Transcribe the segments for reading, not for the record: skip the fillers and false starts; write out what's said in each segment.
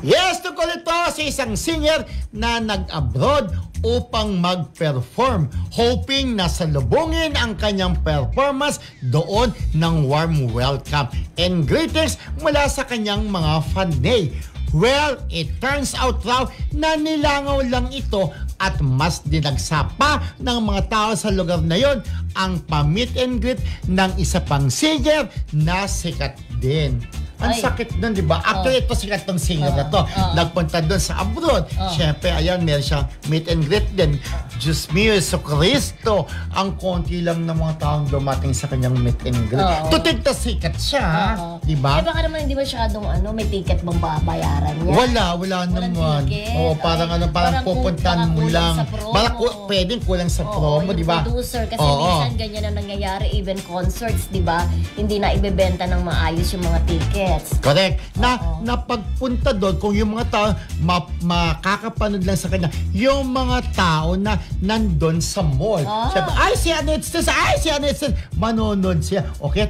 Yes, tungkol ito sa isang singer na nag-abroad upang mag-perform, hoping na salubungin ang kanyang performance doon ng warm welcome and greetings mula sa kanyang mga fanay. Well, it turns out raw na nilangaw lang ito at mas dinagsa pa ng mga tao sa lugar na yon ang pa-meet and greet ng isa pang singer na sikat din. Ang sakit nun, di ba? Actually, ito sikat tong singer na to. Nagpunta doon sa abroad. Siyempre, ayan, meron siyang meet and greet din. Diyos mio, so Cristo, ang konti lang ng mga taong dumating sa kanyang meet and greet. Tutig na sikat siya, di ba? Eh, baka naman hindi masyadong may ticket bang babayaran niya? Wala naman. Oo, parang pupuntahan mo lang. Parang pwedeng kulang sa promo, di ba? Producer, kasi minsan ganyan ang nangyayari, even concerts, di ba? Hindi na ibebenta ng maayos yung mga ticket. Correct. Na pagpunta doon, kung yung mga tao makakapanood lang sa kanya, yung mga tao na nandun sa mall. Siyempre, si Anetstes, manonood siya. Okay,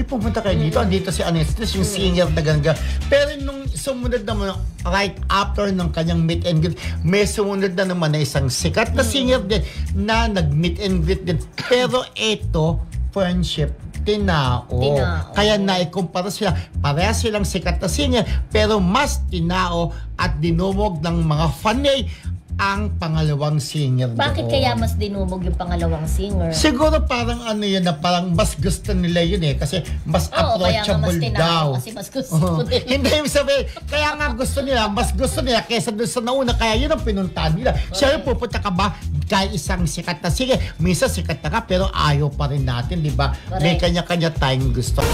pumunta kayo dito. Andito si Anetstes, yung singer na ganga. Pero nung sumunod naman, right after ng kanyang meet and greet, may sumunod na naman na isang sikat na singer din na nag-meet and greet din. Pero ito, friendship, tinao. Kaya naikumpara sila. Pareha silang sikat na singer, pero mas tinao at dinumog ng mga fanay ang pangalawang singer. Bakit kaya mas dinumog yung pangalawang singer? Siguro parang yun na parang mas gusto nila yun kasi mas approachable daw. Kasi mas gusto nila. Hindi sabihin, kaya nga mas gusto nila kaysa doon sa nauna, kaya yun ang pinuntahan nila. Siya pupunta ka ba kay isang sikat na singer? Minsan sikat na ka pero ayaw pa rin natin, di ba? May kanya-kanya tayong gusto.